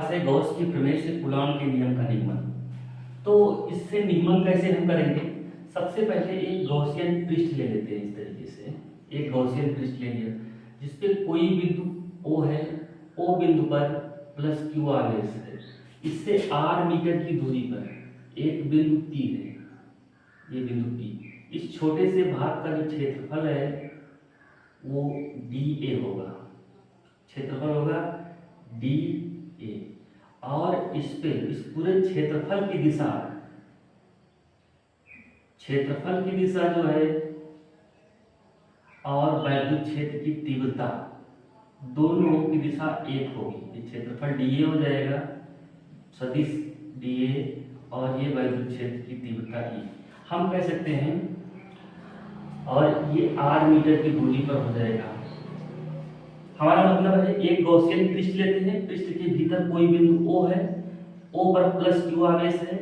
Class है Gauss की प्रमेय से कूलॉम के नियम का निगमन। तो इससे निगमन कैसे हम करेंगे? सबसे पहले एक गॉसियन पृष्ठ ले लेते हैं। इस तरीके से एक गॉसियन पृष्ठ ले लिया जिसपे कोई बिंदु O है, O बिंदु पर प्लस Q आवेश है। इससे r मीटर की दूरी पर एक बिंदु P है, ये बिंदु P। इस छोटे से भाग का जो क्षेत्रफल है वो dA होगा, क्षेत्रफल होगा dA। और इस पूरे क्षेत्रफल की दिशा जो है और वैद्युत क्षेत्र की तीव्रता दोनों की दिशा एक होगी। ये क्षेत्रफल dA हो जाएगा, सदिश dA, और ये वैद्युत क्षेत्र की तीव्रता E हम कह सकते हैं, और ये r मीटर की दूरी पर हो जाएगा। हमारा मतलब है एक गॉसियन पृष्ठ लेते हैं, पृष्ठ के भीतर कोई बिंदु O है, O पर प्लस Q आवेश है,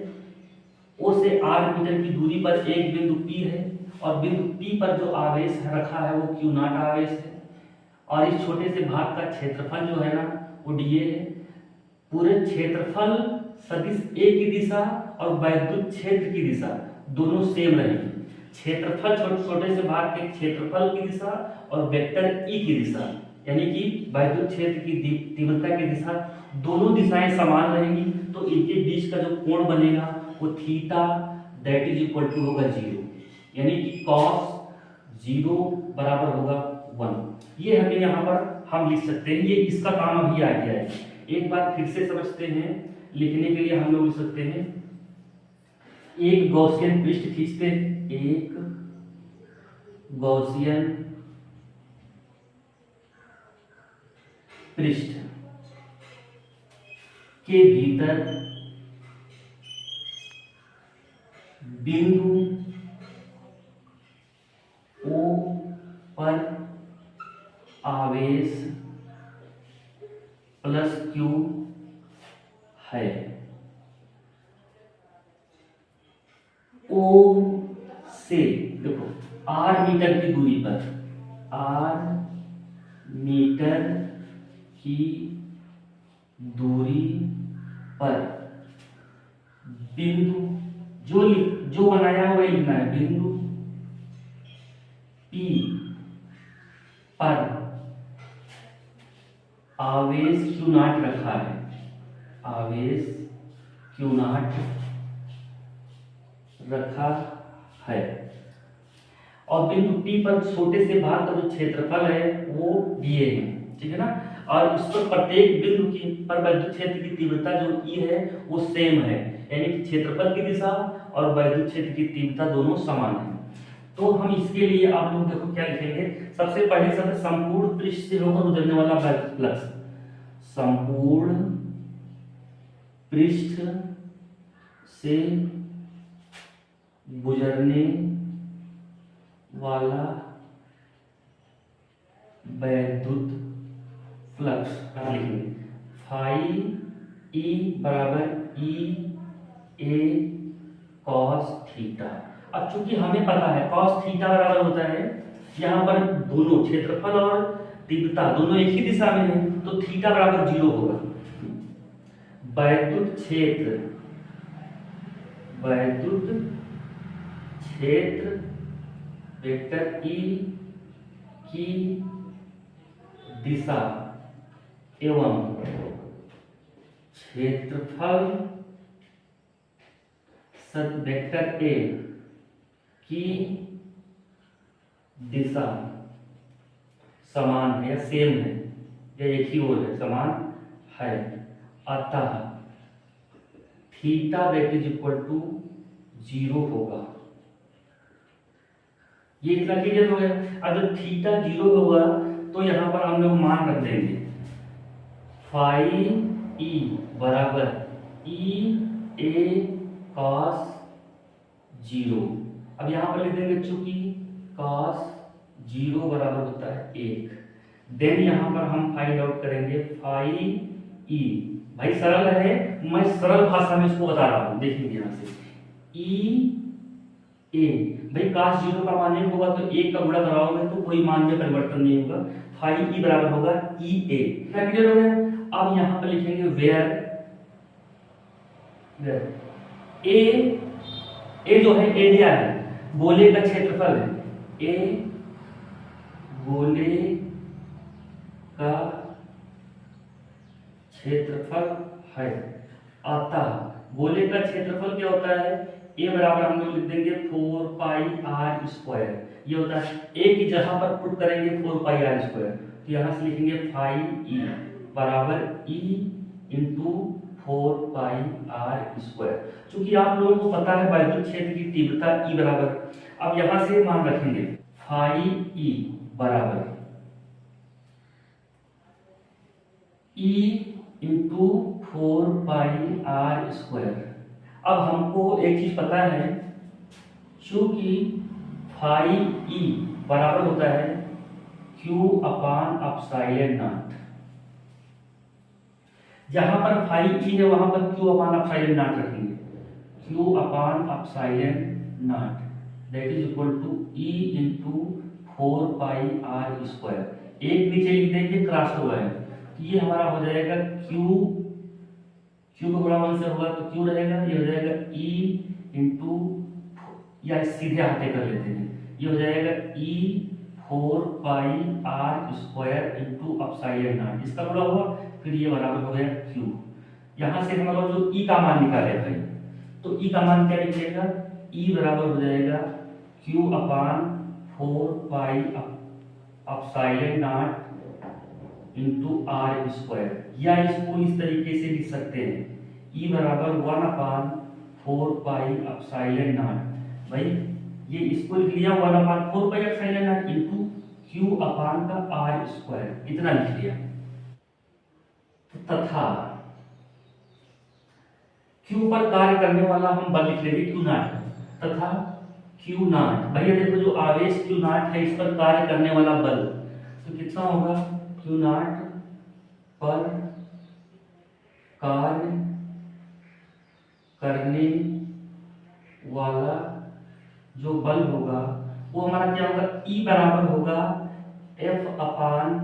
O से r मीटर की दूरी पर एक बिंदु P है, और बिंदु P पर जो आवेश रखा है वो Q नॉट आवेश है, और इस छोटे से भाग का क्षेत्रफल जो है ना वो dA है। पूरे क्षेत्रफल सदिश A की दिशा और वैद्युत क्षेत्र की दिशा दोनों सेम रहेगी। क्षेत्रफल छोटे से भाग के क्षेत्रफल की दिशा और वेक्टर E की दिशा यानी कि वैद्युत क्षेत्र की तीव्रता की दिशा दोनों दिशाएं समान रहेंगी। तो इनके बीच का जो कोण बनेगा वो theta that is equal to होगा 0, यानी कि cos 0 बराबर होगा 1। ये हमें यहाँ पर हम लिख सकते हैं, ये इसका काम अभी आ गया है। एक बार फिर से समझते हैं, लिखने के लिए हम लोग लिख सकते हैं एक गॉसियन पृष्ठ खींचते हैं, एक गॉसियन पृष्ठ के भीतर बिंदु O पर आवेश प्लस Q है। O से देखो r मीटर की दूरी पर, r मीटर की दूरी पर बिंदु जो बनाया हुआ लिखना है, बिंदु P पर आवेश Q नॉट रखा है, आवेश Q नॉट रखा है, और बिंदु P पर छोटे से भाग का जो क्षेत्रफल है वो dA है, ठीक है ना। और इस पर प्रत्येक बिंदु की पर वैद्युत क्षेत्र की तीव्रता जो E है वो सेम है, यानी कि क्षेत्रफल की दिशा और वैद्युत क्षेत्र की तीव्रता दोनों समान है। तो हम इसके लिए आप लोग देखो क्या लिखेंगे। सबसे पहले शब्द संपूर्ण पृष्ठ से होकर गुजरने वाला वैद्युत फ्लक्स, संपूर्ण पृष्ठ से गुजरने वाला वैद्युत फ्लक्स कहाँ लिखेंगे, फाई E बराबर E A cos थीटा। अब चूंकि हमें पता है cos थीटा बराबर होता है, यहाँ पर दोनों क्षेत्रफल और तीव्रता दोनों एक ही दिशा में है, तो थीटा बराबर 0 होगा। वैद्युत क्षेत्र वेक्टर E की दिशा एवं क्षेत्रफल वेक्टर A की दिशा समान है या सेम है या एक ही ओर है, समान है। अतः theta that is equal to 0 होगा। ये इतना क्लियर हो गया। अगर थीटा 0 होगा तो यहाँ पर हम लोग मान रख देंगे फाई E बराबर E A cos 0। अब यहाँ पर लिख देंगे चूंकि cos 0 बराबर होता है 1, देन यहाँ पर हम फाइंड आउट करेंगे फाई E। भाई सरल है, मैं सरल भाषा में इसको बता रहा हूँ, देखिए यहाँ से E A, भाई cos 0 का मान 1 होगा तो 1 का गुणा कराओगे तो कोई मान में परिवर्तन नहीं होगा, फाई E बराबर होगा E A। क्या क्लियर हो गया। अब यहाँ पर लिखेंगे वेयर ए ए जो है एरिया है, गोले का क्षेत्रफल है, ए गोले का क्षेत्रफल है। अतः गोले का क्षेत्रफल क्या होता है, ए बराबर हम लोग लिख देंगे 4 पाई आर स्क्वायर। ये होता है ए की जगह पर पुट करेंगे 4 पाई आर स्क्वायर, तो यहां से लिखेंगे 5 ई बराबर E into 4 pi r square. चूंकि आप लोगों को पता है वैद्युत क्षेत्र की तीव्रता ई बराबर, अब यहां से मान रखेंगे 5 ई बराबर E into 4 pi r square. अब हमको एक चीज पता है, चूंकि फाई ई बराबर होता है क्यू अपान अपसाइलन नॉट। जहां पर फाई ई है वहां पर क्यू अपान अपसाइलन नॉट रखेंगे, q upon epsilon naught that is equal to E into 4 pi r square. एक नीचे लिख देंगे क्रॉस हुआ है, तो ये हमारा हो जाएगा क्यू, क्यू का गुणा 1 से होगा तो क्यू रहेगा, ये हो जाएगा ई इंटू, या सीधे हाथे कर लेते हैं, ये हो जाएगा e 4 pi r square into epsilon naught, इसका गुणा हुआ फिर ये बराबर हो गया क्यू। यहां से हमारा जो ई का मान निकाले भाई, तो ई का मान क्या निकलेगा, ई बराबर हो जाएगा q upon 4 pi epsilon naught into r square, या इसको इस तरीके से लिख सकते हैं ई बराबर 1 अपान 4 पाई अपसाइलन नॉट। भाई ये इसको लिख लिया 1 upon 4 pi epsilon naught into q upon का आर स्क्वायर, इतना लिख लिया। तथा क्यू पर कार्य करने वाला हम बल लिख लेंगे क्यू नॉट, तथा क्यू नॉट, भैया देखो जो आवेश क्यू नॉट है इस पर कार्य करने वाला बल, तो कितना होगा क्यू नॉट पर कार्य करने वाला जो बल होगा वो हमारा क्या होगा, ई बराबर होगा एफ अपान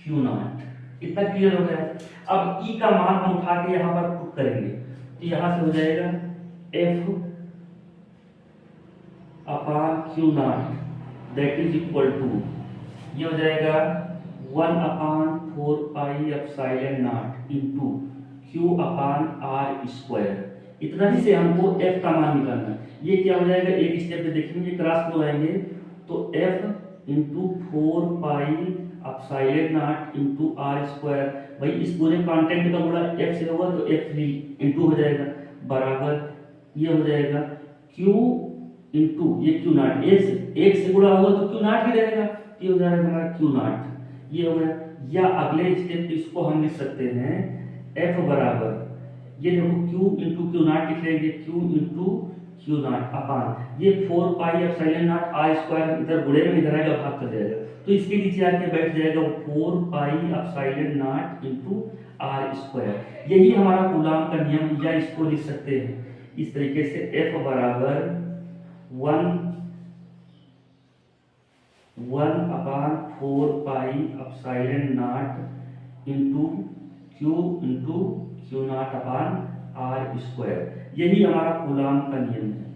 क्यू नॉट। इतना क्लियर हो गया। अब ई का मान हम उठा के यहां पर पुट करेंगे, तो यहां से हो जाएगा F upon q naught that is equal to, ये हो जाएगा 1 upon 4 pi epsilon naught into q upon r square. इतना ही से हमको f का मान निकालना है। ये क्या हो जाएगा, एक स्टेप में देखेंगे क्रॉस को आएंगे तो f into 4 pi epsilon naught into r square. भाई इस पूरे कंटेंट का गुणा f से होगा तो f इंटू हो जाएगा बराबर, ये हो जाएगा q इंटू ये क्यू नॉट, एक से गुणा होगा तो क्यू नॉट ही रहेगा, ये हो जाएगा हमारा क्यू नॉट, ये हो गया। या अगले स्टेप इसको हम लिख सकते हैं f बराबर, ये देखो q इंटू क्यू नॉट लिख लेंगे, q into q naught upon ये 4 pi epsilon naught r square, इधर गुणे में इधर आएगा भाग कर जाएगा, तो इसके नीचे आके बैठ जाएगा 4 pi epsilon naught into r square. यही हमारा कूलॉम का नियम, या इसको लिख सकते हैं इस तरीके से f बराबर 1 upon 4 pi epsilon naught into q naught upon r square. यही हमारा कूलॉम का नियम है।